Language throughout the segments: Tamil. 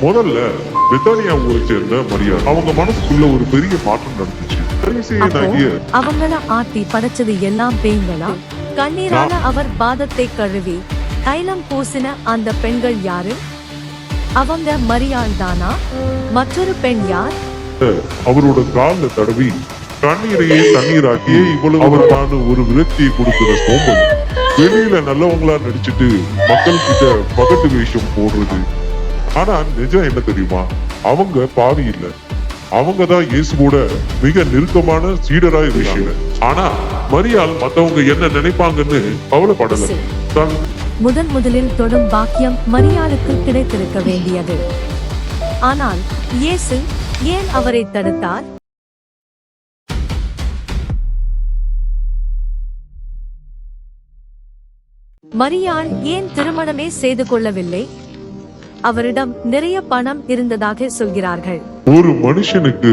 முதல்ல பெத்தானியா ஊரை சேர்ந்த மரியாள் அவங்க மனசுக்குள்ள ஒரு பெரிய மாற்றம் நடந்துச்சு. அவங்கள ஆட்டி படைச்சது எல்லாம் பேய்களா? கண்ணீரால அவர் பாதத்தை கழுவி தைலம் பூசின அந்த பெண்கள் யாரு? அவங்க மரியாள் தானா? மற்றொரு பெண் யார்? அவரோட கால்ல தடவி கண்ணீரையே தண்ணீராக்கியே இவ்வளவு அவரான ஒரு விரக்தியை கொடுக்கிற சோம்பல். வெளியில நல்லவங்களா நடிச்சுட்டு மக்கள் கிட்ட பகட்டு வேஷம் போடுறது. ஆனா நிஜம் என்ன தெரியுமா? அவங்க பாவி இல்ல, அவங்கதான் இயேசுவோட மிக நெருக்கமான சீடரா இருக்காங்க. ஆனா மரியாள் மத்தவங்க என்ன நினைப்பாங்கன்னு கவலைப்படல. முதலில் தொடும் பாக்கியம் மரியாளுக்கு கிடைத்திருக்க வேண்டியது. ஆனால் இயேசு ஏன் அவரை தடுத்தார்? மரியாள் ஏன் திருமணமே செய்து கொள்ளவில்லை? அவரிடம் நிறைய பணம் இருந்ததாக சொல்கிறார்கள். ஒரு மனுஷனுக்கு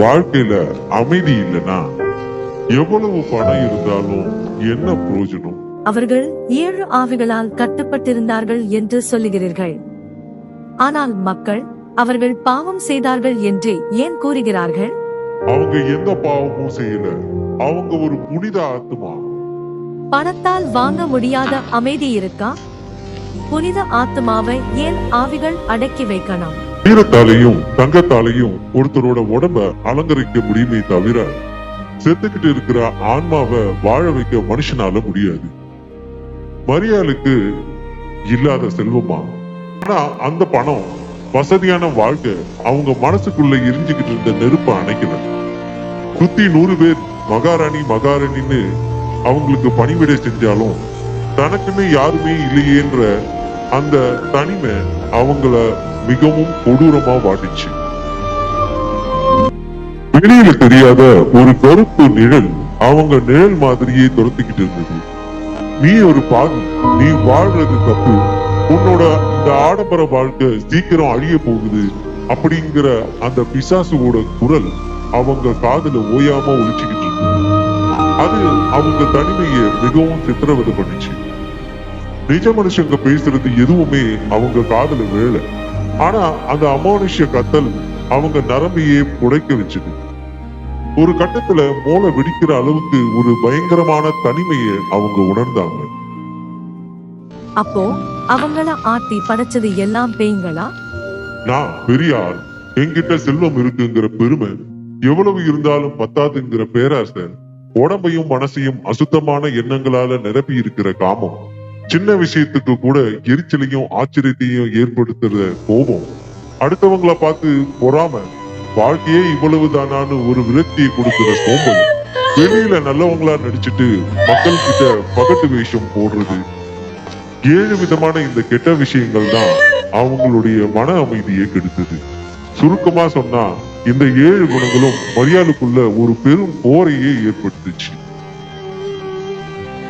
வாழ்க்கையில அமைதி இல்லைன்னா எவ்வளவு பணம் இருந்தாலும் என்ன பிரயோஜனம்? அவர்கள் 7 ஆவிகளால் கட்டுப்பட்டிருந்தார்கள் என்று சொல்லுகிறீர்கள். ஆனால் மக்கள் அவர்கள் பாவம் செய்தார்கள் என்று ஏன் கூறுகிறார்கள்? அவங்க எந்த பாவமும் செய்யல, அவங்க ஒரு புனித ஆத்மா. பணத்தால் வாங்க முடியாத அமைதி இருக்கா? புனித ஆத்மாவை ஏன் ஆவிகள் அடக்கி வைக்கணும்? வீரத்தாலையும் தங்கத்தாலையும் ஒருத்தரோட உடம்ப அலங்கரிக்க முடியுமே தவிர செத்துக்கிட்டு இருக்கிற ஆன்மாவை வாழ வைக்க மனுஷனால முடியாது. மரியாளுக்கு இல்லாத செல்வமா? ஆனா அந்த பணம், வசதியான வாழ்க்கை அவங்க மனசுக்குள்ள எரிஞ்சுக்கிட்டு இருந்த நெருப்ப அணைக்கல. சுத்தி 100 பேர் மகாராணி மகாராணின்னு அவங்களுக்கு பணிவிடை செஞ்சாலும் தனக்குன்னு யாருமே இல்லையேன்ற அந்த தனிமை அவங்கள மிகவும் கொடூரமா வாட்டுச்சு. வெளியில தெரியாத ஒரு கருப்பு நிழல் அவங்க நிழல் மாதிரியே துரத்திக்கிட்டு இருந்தது. நீ ஒரு பாவி, நீ வாழ்றது தப்பு, உன்னோட இந்த ஆடம்பர வாழ்க்கை சீக்கிரம் அழிய போகுது அப்படிங்கிற அந்த பிசாசுவோட குரல் அவங்க காதுல ஓயாம ஒழிச்சுக்கிட்டு இருக்கு. அது அவங்க தனிமையை மிகவும் சித்திரவதை பண்ணிச்சு. நிஜ மனுஷங்க பேசுறது எதுவுமே அவங்க காதுல விழல. ஆனா அந்த அமானுஷ்ய கத்தல் அவங்க நரம்பையே புடைக்க வச்சுது. ஒரு கட்டத்துல மூளை வெடிக்கிற அளவுக்கு ஒரு பயங்கரமான தனிமையை அவங்க உணர்ந்தாங்க. அப்போ அவங்கள ஆட்டி படைச்சது எல்லாம் பேய்களா? நான் பெரிய ஆள், என்கிட்ட செல்வம் இருக்குங்கிற பெருமை, எவ்வளவு இருந்தாலும் பத்தாதுங்கிற பேராசை, உடம்பையும் மனசையும் அசுத்தமான எண்ணங்களால நிரப்பி இருக்கிற காமம், சின்ன விஷயத்துக்கு கூட எரிச்சலையும் ஆச்சரியத்தையும் ஏற்படுத்துற கோபம், அடுத்தவங்களை பார்த்து பொறாம, வாழ்க்கையே இவ்வளவு தானான்னு ஒரு விரக்தியை கொடுக்கிற சோம்பல், வெளியில நல்லவங்களா நடிச்சுட்டு மக்கள் கிட்ட பகட்டு வேஷம் போடுறது. 7 விதமான இந்த கெட்ட விஷயங்கள் தான் அவங்களுடைய மன அமைதியை கெடுத்தது. சுருக்கமா சொன்னா இந்த 7 குணங்களும் மரியாளுக்குள்ள ஒரு பெரும் போரையே ஏற்படுத்துச்சு.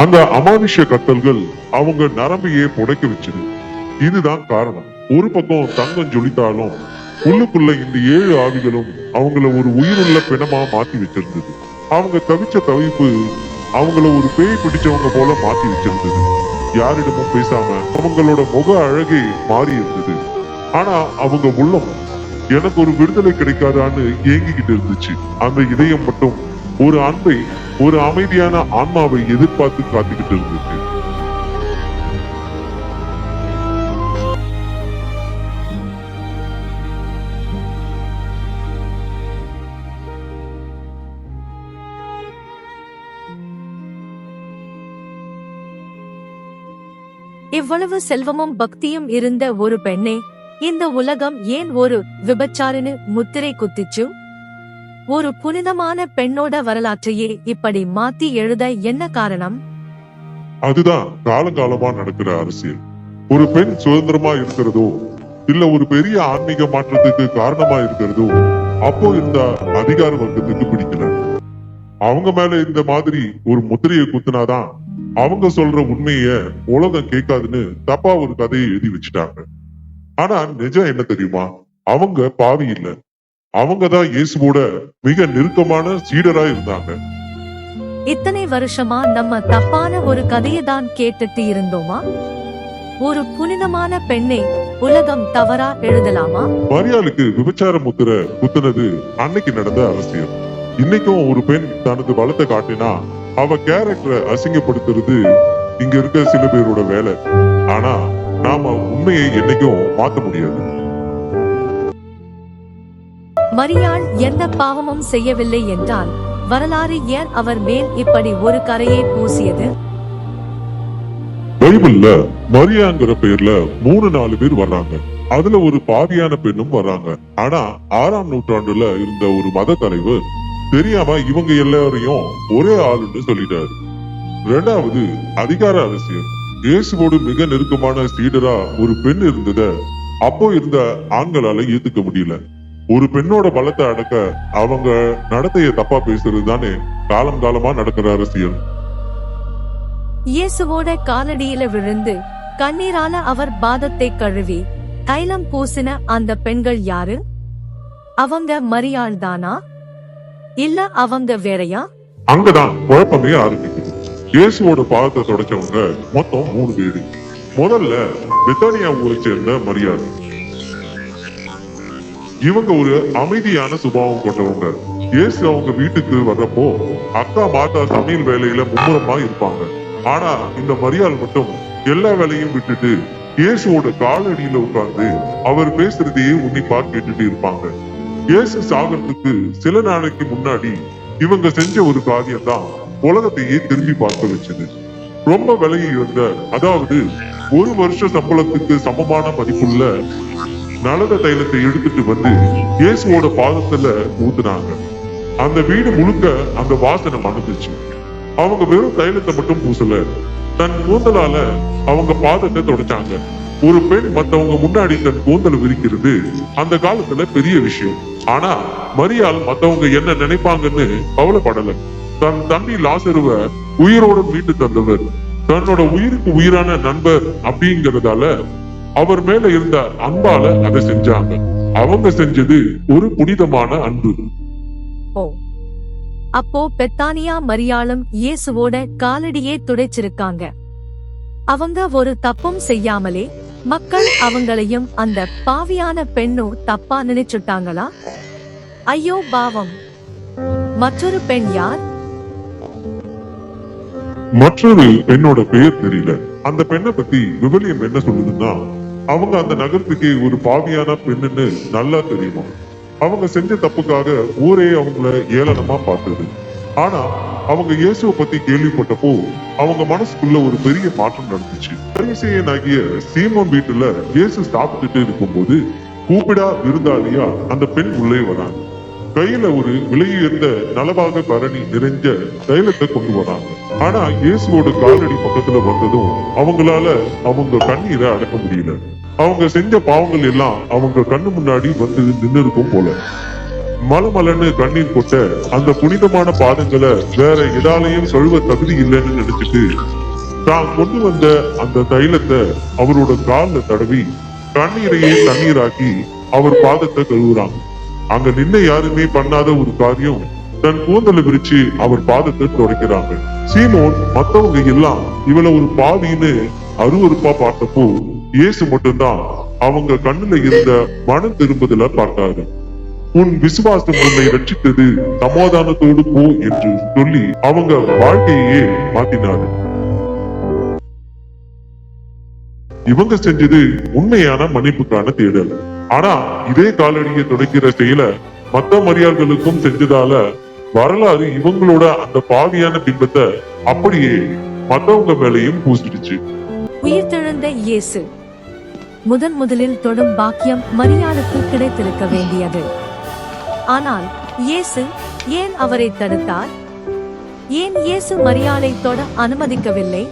அந்த அமானுஷ்ய கத்தல்கள் அவங்க நரம்பையே புடைக்க வச்சது. இதுதான் காரணம். ஒரு பக்கம் தங்கம் ஜொலித்தாலும் உள்ளுக்குள்ள இந்த 7 ஆவிகளும் அவங்கள ஒரு உயிருள்ள பிணமா மாத்தி வச்சிருந்தது. அவங்க தவிச்ச தவிப்பு அவங்கள ஒரு பேய் பிடிச்சவங்க போல மாத்தி வச்சிருந்தது. யாரிடமும் பேசாம அவங்களோட முக அழகே மாறி இருந்தது. ஆனா அவங்க உள்ளம் எனக்கு ஒரு விடுதலை கிடைக்காதான்னு ஏங்கிக்கிட்டு இருந்துச்சு. அந்த இதயம் மட்டும் ஒரு அன்பை, ஒரு அமைதியான ஆன்மாவை எதிர்பார்த்து காத்துக்கிட்டு இருந்துச்சு. இவ்வளவு செல்வமும் பக்தியும் இருந்த ஒரு பெண்ணே இந்த உலகம் ஏன் ஒரு விபச்சாரின்னு முத்திரை குத்திச்சு? ஒரு புனிதமான பெண்ணோட வரலாற்றையே இப்படி மாத்தி எழுத என்ன காரணம்? அதுதான் காலங்காலமா நடக்கிற அரசியல். ஒரு பெண் சுதந்திரமா இருக்கிறதோ இல்ல ஒரு பெரிய ஆன்மீக மாற்றத்துக்கு காரணமா இருக்கிறதோ அப்போ இருந்த அதிகார வர்க்கத்துக்கு பிடிக்கல. அவங்க மேல இந்த மாதிரி ஒரு முத்திரையை குத்துனாதான் அவங்க சொல்ற உண்மைய உலகம் கேட்காதுன்னு தப்பா ஒரு கதையை எழுதி வச்சுட்டாங்க. ஆனா நிஜம் என்ன தெரியுமா? அவங்க பாவி இல்ல, அவங்கதான் இயேசுவோட மிக நெருக்கமான சீடரா இருந்தாங்க. இத்தனை வருஷமா நம்ம தப்பான ஒரு கதையை தான் கேட்டுட்டு இருந்தோமா? ஒரு புனிதமான பெண்ணை உலகம் தவறா எழுதலாமா? மரியாளுக்கு விபச்சார முத்திரை குத்துனது அன்னைக்கு நடந்த அரசியல். இன்னைக்கும் ஒரு பெண் தனது பலத்தை காட்டினா அவ கேரக்டரை அசிங்கப்படுத்துறது இங்க இருக்க சில பேரோட வேலை. ஆனா நாம உண்மையை என்னைக்கும் மாத்த முடியாது. மரியாள் எந்த பாவமும் செய்யவில்லை என்றால் வரலாறு ஏன் அவர் மேல் இப்படி ஒரு கரையை பூசியது? பைபிள்ல மரியாங்கிற பேர்ல 3-4 பேர் வர்றாங்க. அதுல ஒரு பாவியான பெண்ணும் வர்றாங்க. ஆனா 6ஆம் நூற்றாண்டுல இருந்த ஒரு மத தலைவர் தெரியாம இவங்க எல்லாரையும் ஒரே ஆளுன்னு சொல்லிட்டாரு. 2வது அதிகார அரசியல். இயேசுவோடு மிக நெருக்கமான சீடரா ஒரு பெண் இருந்தத அப்போ இருந்த ஆண்களால ஏத்துக்க முடியல. ஒரு பெண்ணோட பலத்தை அடக்க அவங்க நடத்தைய தப்பா பேசுறது தானே காலம் காலமா நடக்கிற அரசியல். இயேசுவோட காலடியில விழுந்து கண்ணீரால அவர் பாதத்தை கழுவி தைலம் பூசின அந்த பெண்கள் யாரு? அவங்க மரியாள் தானா? இல்ல அவங்க வேறையா? அங்கதான் குழப்பமே ஆரம்பிக்குது. இயேசுவோட பாதத்தை தொடச்சவங்க மொத்தம் 3 பேரு. முதல்ல பெத்தானியா ஊரை சேர்ந்த மரியாள். இவங்க ஒரு அமைதியான சுபாவம் கொண்டவங்க. இயேசு அவங்க வீட்டுக்கு வர்றப்போ அக்கா மாதா சமையல் வேலையில மும்முரமா இருப்பாங்க. ஆனா இந்த மரியாள் மட்டும் எல்லா வேலையும் விட்டுட்டு இயேசுவோட காலடியில உட்கார்ந்து அவர் பேசுறதையே உன்னிப்பா கேட்டுட்டு இருப்பாங்க. இயேசு சாகிறதுக்கு சில நாளைக்கு முன்னாடி இவங்க செஞ்ச ஒரு காரியம் தான் உலகத்தையே திரும்பி பார்க்க வச்சது. ரொம்ப விலையை இருந்த, அதாவது 1 வருஷ சம்பளத்துக்கு சமமான மதிப்புள்ள நலத தைலத்தை எடுத்துட்டு வந்து இயேசுவோட பாதத்துல ஊத்துனாங்க. அந்த வீடு முழுக்க அந்த வாசனை மணந்துச்சு. அவங்க வெறும் தைலத்தை மட்டும் பூசல, தன் கூந்தலால அவங்க பாதத்தை தொடச்சாங்க. ஒரு பெண் மத்தவங்க முன்னாடி தன் கூந்தலை விரிக்கிறது அந்த காலத்துல பெரிய விஷயம். ஆனா மரியாள் மத்தவங்க என்ன நினைப்பாங்கன்னு கவலைப்படல. தன் தண்ணி லாசருவ உயிரோட மீட்டு தந்தவர், தன்னோட உயிருக்கு உயிரான நண்பர் அப்படிங்கறதால அவர் மேல இருந்த அன்பால அதை செஞ்சாங்க. அவங்க செஞ்சது ஒரு புனிதமான அன்பு. அப்போ பெத்தானியா மரியாளும் இயேசுவோட காலடியே துடைச்சிருக்காங்க. அவங்க ஒரு தப்பும் செய்யாமலே மக்கள் அவங்களையும் அந்த பாவியான பெண்ணும் தப்பா நினைச்சுட்டாங்களா? ஐயோ பாவம். மற்றொரு பெண் யார்? மற்றொரு பெண்ணோட பெயர் தெரியல. அந்த பெண்ணை பத்தி விவிலியம் என்ன சொல்லுதுன்னா, அவங்க அந்த நகரத்துக்கே ஒரு பாவியான பெண்ணுன்னு நல்லா தெரியுமா. அவங்க செஞ்ச தப்புக்காக ஊரே அவங்கள ஏளனமா பார்த்தது. ஆனா அவங்க இயேசுவை பத்தி கேள்விப்பட்டப்போ அவங்க மனசுக்குள்ள ஒரு பெரிய மாற்றம் நடந்துச்சு. பரிசேயனாகிய சீமோன் வீட்டுல இயேசு சாப்பிட்டுட்டு இருக்கும்போது கூப்பிடா விருந்தாளியா அந்த பெண் உள்ளே வராங்க. கையில ஒரு விலையுயர்ந்த நலபாக பரணி நிறைஞ்ச தைலத்தை கொண்டு வராங்க. ஆனா இயேசுவோட காலடி பக்கத்துல வந்ததும் அவங்களால அவங்க கண்ணீரை அடக்க முடியல. அவங்க செஞ்ச பாவங்கள் எல்லாம் அவங்க கண்ணு முன்னாடி வந்து நின்று இருக்கும் போல. மலமலன்னு கண்ணீர் கொட்ட அந்த புனிதமான பாதங்களை வேற எதாலையும் கழுவ தகுதி இல்லைன்னு நினைச்சிட்டு தான் கொண்டு வந்த அந்த தைலத்தை அவரோட கால்ல தடவி கண்ணீரையே தண்ணீராக்கி அவர் பாதத்தை கழுவுறாங்க. அங்க நின்ன யாருமே பண்ணாத ஒரு காரியம், தன் கூந்தலை விரிச்சு அவர் பாதத்தை துடைக்கிறாங்க. சீமோன் மத்தவங்க எல்லாம் இவளை ஒரு பாவின்னு அருவருப்பா பார்த்தப்போ இயேசு மட்டும்தான் அவங்க கண்ணுல இருந்த மனம் திரும்புதல பார்த்தாரு. உன் விசுவாசம் உன்னை ரட்சித்தது, சமாதானத்தோடு போ என்று சொல்லி அவங்க வாழ்க்கையே மாத்தினாரு. இவங்க செஞ்சது உண்மையான மன்னிப்புக்கான தேடல். ஆனா இதே காலடியை துடைக்கிற செயல மத்த மரியாதைகளுக்கும் செஞ்சதால வரலாறு இவங்களோட அந்த பாவியான பிம்பத்தை அப்படியே மத்தவங்க மேலையும் பூசிடுச்சு. உயிர்த்தெழுந்த இயேசு முதலில் தொடும் பாக்கியம் மரியாளுக்கு கிடைத்திருக்க வேண்டியது. ஆனால் இயேசு ஏன் அவரை தடுத்தார்? ஏன் இயேசு மரியாளை தொட அனுமதிக்கவில்லை?